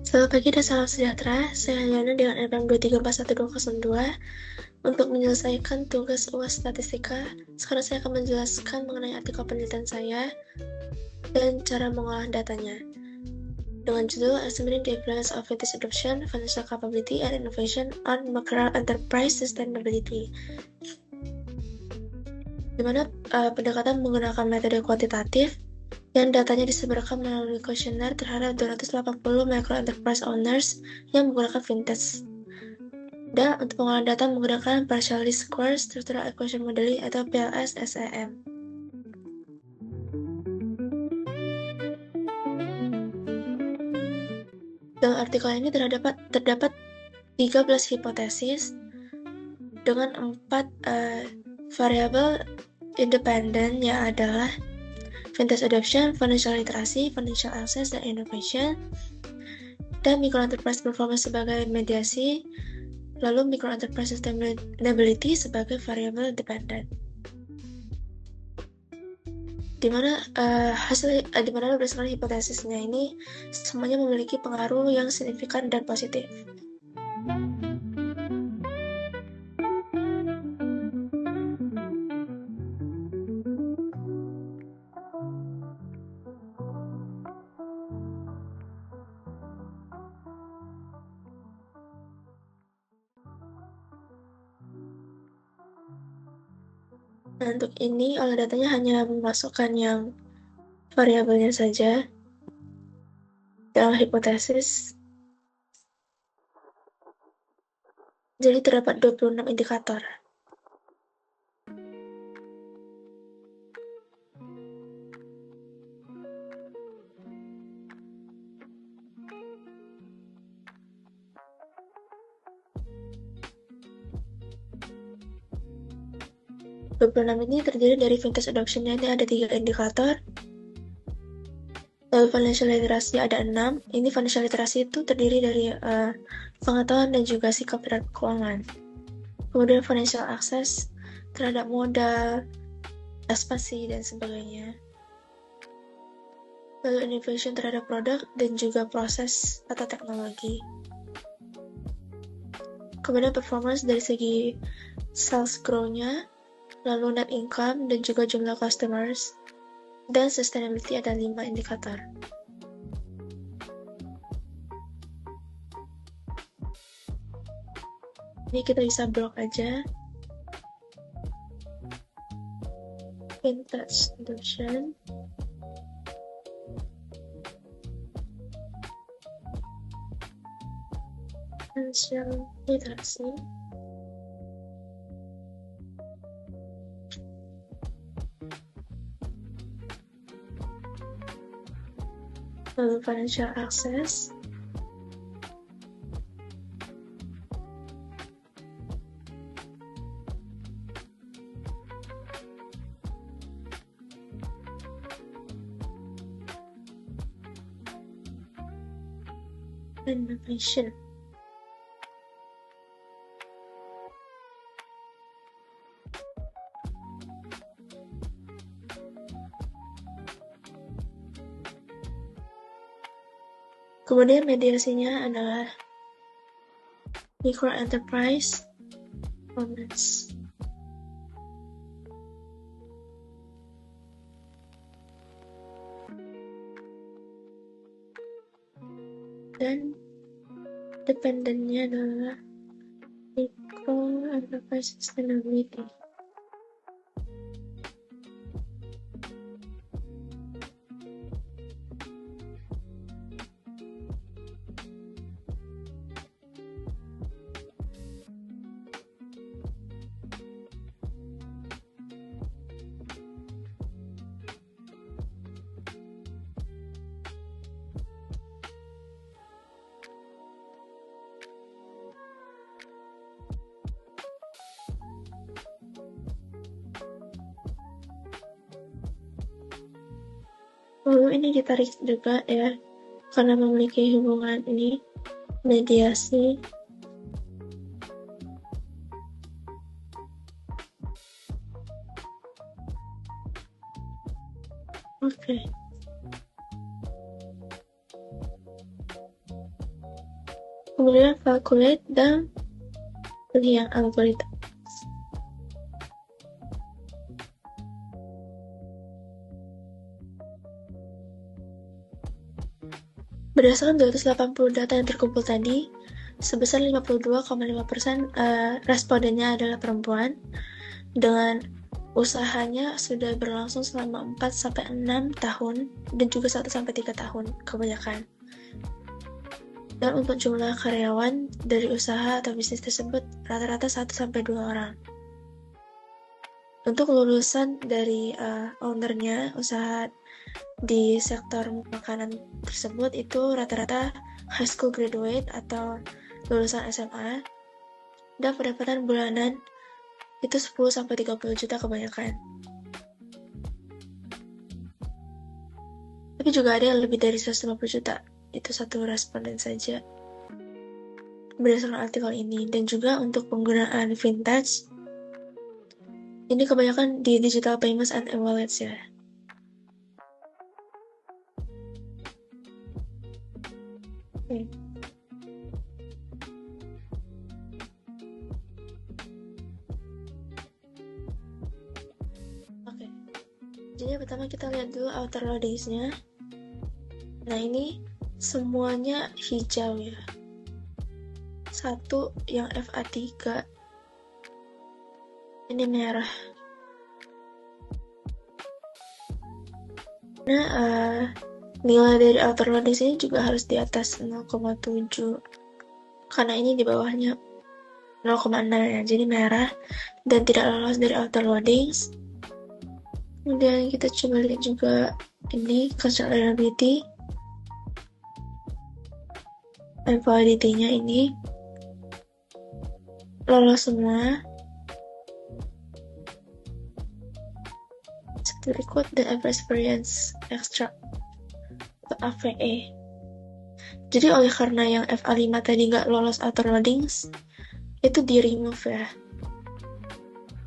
Selamat pagi dan salam sejahtera. Saya Yana dengan NPM 2341202 untuk menyelesaikan tugas UAS Statistika. Sekarang saya akan menjelaskan mengenai artikel penelitian saya dan cara mengolah datanya. Dengan judul Estimating the Influence of Vintage Adoption, Financial Capability, and Innovation on Macro Enterprise Sustainability. Di mana pendekatan menggunakan metode kuantitatif dan datanya disebarkan melalui kuesioner terhadap 280 micro enterprise owners yang menggunakan vintage. Dan untuk pengolahan data menggunakan Partially Square Structural Equation Modeling atau PLS-SEM. Dalam artikel ini terdapat 13 hipotesis dengan 4 variabel independen, yang adalah vintage adoption, financial literacy, financial access, dan innovation, dan micro enterprise performance sebagai mediasi, lalu micro enterprise sustainability sebagai variabel dependent. Dimana berdasarkan hipotesisnya ini semuanya memiliki pengaruh yang signifikan dan positif. Nah, untuk ini olah datanya hanya memasukkan yang variabelnya saja dalam hipotesis. Jadi terdapat 26 indikator. Ini terdiri dari vintage adoption-nya, ini ada 3 indikator. Lalu financial literacy ada 6. Ini financial literacy itu terdiri dari pengetahuan dan juga sikap terhadap keuangan. Kemudian financial access terhadap modal, spasi, dan sebagainya. Lalu innovation terhadap produk dan juga proses atau teknologi. Kemudian performance dari segi sales grow-nya, lalu net income dan juga jumlah customers, dan sustainability ada 5 indikator. Ini kita bisa blok aja. Vintage adoption, financial literacy, lalu financial access, innovation. Kemudian mediasinya adalah micro enterprise performance. Dan dependennya adalah micro enterprise sustainability. Lalu ini ditarik juga ya, karena memiliki hubungan ini mediasi. Oke. kemudian calculate dan pilih yang algoritma. Berdasarkan 280 data yang terkumpul tadi, sebesar 52,5% respondennya adalah perempuan, dengan usahanya sudah berlangsung selama 4-6 tahun dan juga 1-3 tahun kebanyakan. Dan untuk jumlah karyawan dari usaha atau bisnis tersebut rata-rata 1-2 orang. Untuk lulusan dari ownernya usaha di sektor makanan tersebut itu rata-rata high school graduate atau lulusan SMA, dan pendapatan bulanan itu 10-30 juta kebanyakan. Tapi juga ada yang lebih dari 150 juta, itu satu responden saja berdasarkan artikel ini. Dan juga untuk penggunaan vintage, ini kebanyakan di digital payments and e-wallets ya. Oke. Jadi pertama kita lihat dulu outer loadings-nya. Nah ini semuanya hijau ya. Satu yang FA3 ini merah. Nah nilai dari outer loadings ini juga harus di atas 0,7 karena ini di bawahnya 0,6 ya, jadi merah dan tidak lolos dari outer loadings. Kemudian kita coba lihat juga ini construct reliability and validity-nya, ini lolos semua. Studi code dan experience extract atau AVE. Jadi oleh karena yang FA5 tadi nggak lolos outer loadings, itu di remove ya,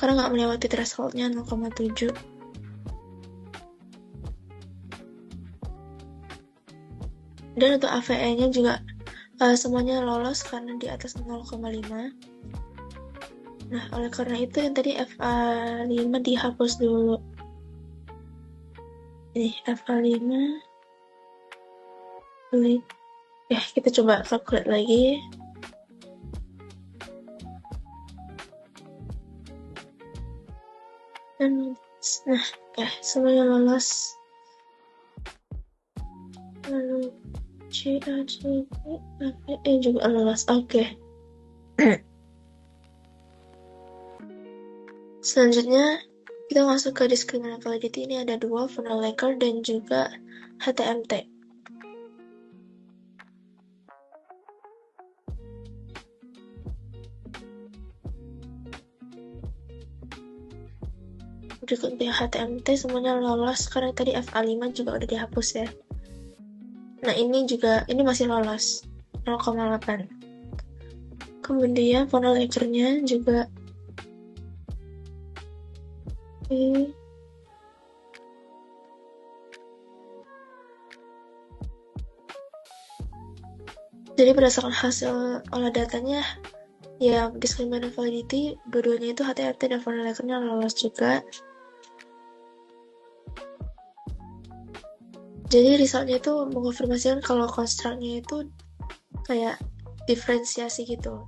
karena nggak melewati thresholdnya 0,7. Dan untuk AVE-nya juga semuanya lolos karena di atas 0,5. Nah oleh karena itu yang tadi FA5 dihapus dulu. Ini FA5 ya, kita coba calculate lagi. Nah, semuanya lolos. Lalu CACE juga lolos. Oke. Selanjutnya kita masuk ke discriminant validity. Ini ada dua, funnel lacquer dan juga HTMT. Berikutnya HTMT semuanya lolos karena tadi FA5 juga udah dihapus ya. Nah ini masih lolos 0,8. Kemudian funnel lacquer-nya juga jadi berdasarkan hasil olah datanya ya, discriminant validity dua-duanya itu HTMT dan funnel lacquer-nya lolos juga. Jadi resultnya itu mengonfirmasikan kalau construct-nya itu kayak diferensiasi gitu.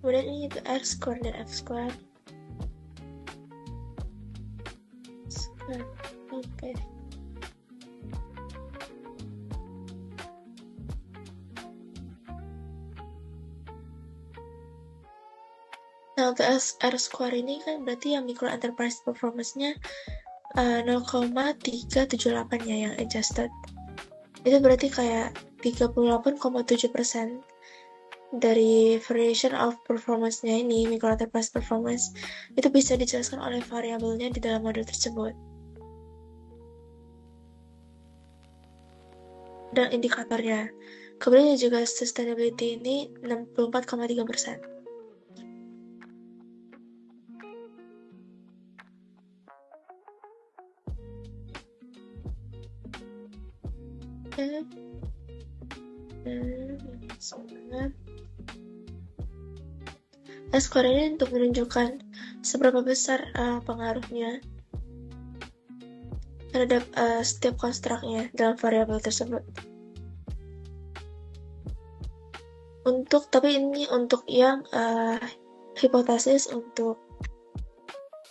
Kemudian ini itu R-square dan F-square. Oke. Nah untuk R-square ini kan berarti yang micro enterprise performance-nya 0,378 ya yang adjusted. Itu berarti kayak 38,7%. dari variation of performance-nya ini, micro enterprise performance, itu bisa dijelaskan oleh variabelnya di dalam modul tersebut. Dan indikatornya. Kemudian juga sustainability ini 64,3%. Skor ini untuk menunjukkan seberapa besar pengaruhnya terhadap setiap konstruknya dalam variabel tersebut. Tapi ini untuk yang hipotesis untuk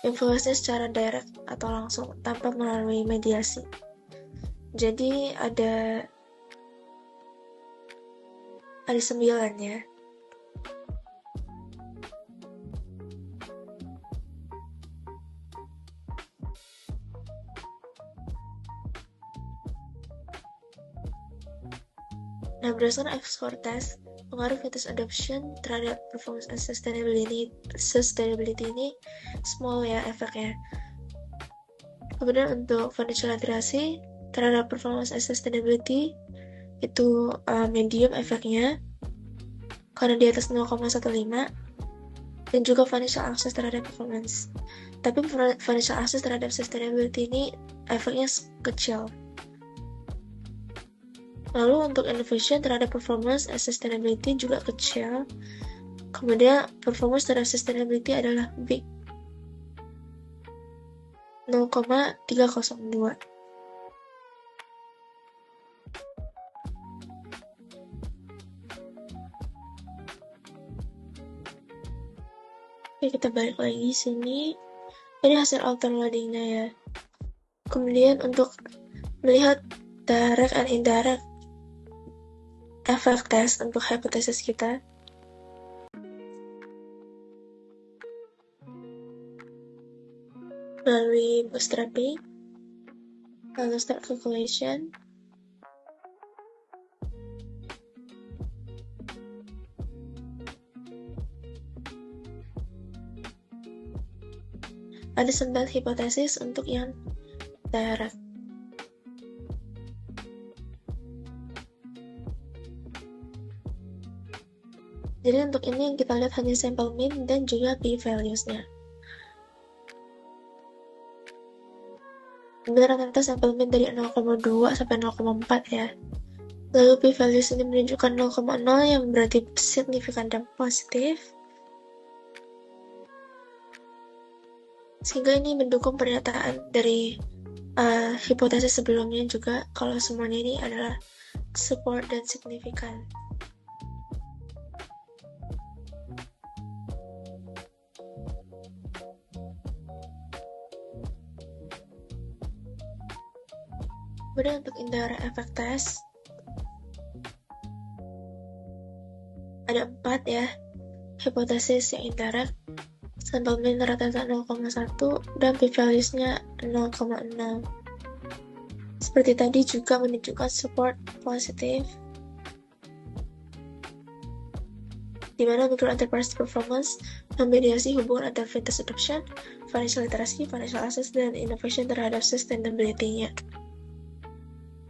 influence secara direct atau langsung tanpa melalui mediasi. Jadi ada 9 ya. Nah, berdasarkan F-score test, pengaruh fetus adoption terhadap performance and sustainability ini small ya efeknya. Kemudian untuk financial literacy terhadap performance and sustainability itu medium efeknya karena di atas 0,15, dan juga financial access terhadap performance. Tapi financial access terhadap sustainability ini efeknya kecil. Lalu untuk innovation terhadap performance and sustainability juga kecil. Kemudian performance terhadap sustainability adalah big, 0,302. Oke, kita balik lagi sini. Ini hasil outer loading-nya ya. Kemudian untuk melihat direct and indirect effect test untuk hipotesis kita. Melalui bootstrapping, lalu start calculation, ada 9 hipotesis untuk yang direct. Jadi untuk ini yang kita lihat hanya sample mean dan juga p-values-nya. Rata-rata sample mean dari 0,2 sampai 0,4 ya. Lalu p-values ini menunjukkan 0,0 yang berarti signifikan dan positif. Sehingga ini mendukung pernyataan dari hipotesis sebelumnya juga kalau semuanya ini adalah support dan signifikan. Kemudian untuk indirect effect test ada 4 ya hipotesis yang indirect. Sample mean rata-rata 0,1 dan p-values-nya 0,6. Seperti tadi juga menunjukkan support positif, di mana micro enterprise performance memediasi hubungan antara fetus adoption, financial literacy, financial access, dan innovation terhadap sustainability-nya.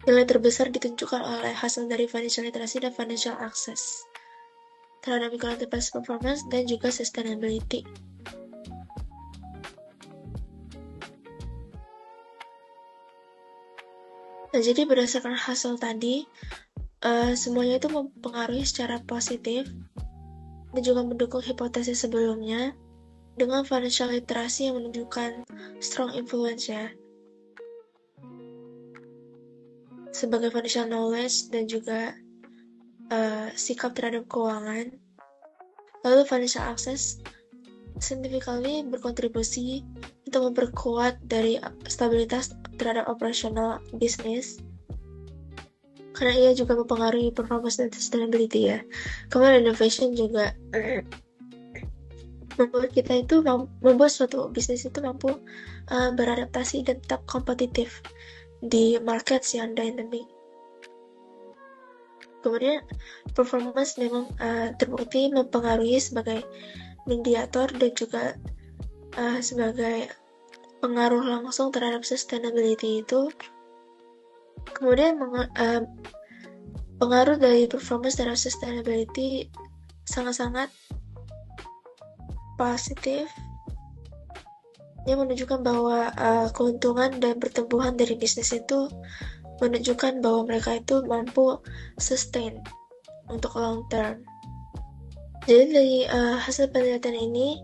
Nilai terbesar ditunjukkan oleh hasil dari financial literacy dan financial access terhadap micro enterprise performance dan juga sustainability. Nah, jadi berdasarkan hasil tadi, semuanya itu mempengaruhi secara positif dan juga mendukung hipotesis sebelumnya dengan financial literacy yang menunjukkan strong influence ya, sebagai financial knowledge dan juga sikap terhadap keuangan. Lalu financial access significantly berkontribusi untuk memperkuat dari stabilitas terhadap operasional bisnis, karena ia juga mempengaruhi performance dan sustainability ya. Kemudian innovation juga membuat suatu bisnis itu mampu beradaptasi dan tetap kompetitif di market yang dynamic. Kemudian, performance memang terbukti mempengaruhi sebagai mediator dan juga sebagai pengaruh langsung terhadap sustainability itu. Kemudian pengaruh dari performance terhadap sustainability sangat-sangat positif, yang menunjukkan bahwa keuntungan dan pertumbuhan dari bisnis itu menunjukkan bahwa mereka itu mampu sustain untuk long term. Jadi dari hasil penelitian ini,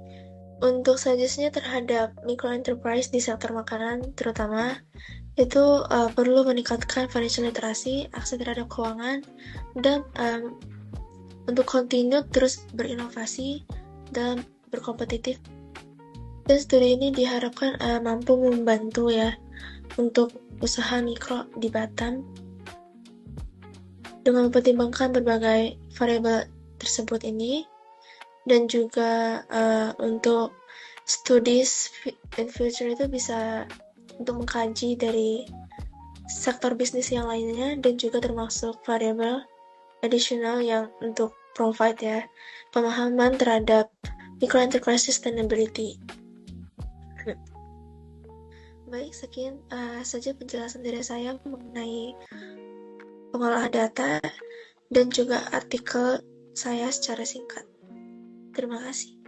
untuk suggest-nya terhadap micro enterprise di sektor makanan terutama, itu perlu meningkatkan financial literacy, akses terhadap keuangan, dan untuk continue terus berinovasi dalam berkompetitif. Dan studi ini diharapkan mampu membantu ya untuk usaha mikro di Batam dengan mempertimbangkan berbagai variabel tersebut ini, dan juga untuk studies in future itu bisa untuk mengkaji dari sektor bisnis yang lainnya, dan juga termasuk variabel additional yang untuk provide ya pemahaman terhadap micro enterprise sustainability. Baik, sekian saja penjelasan dari saya mengenai pengolahan data dan juga artikel saya secara singkat. Terima kasih.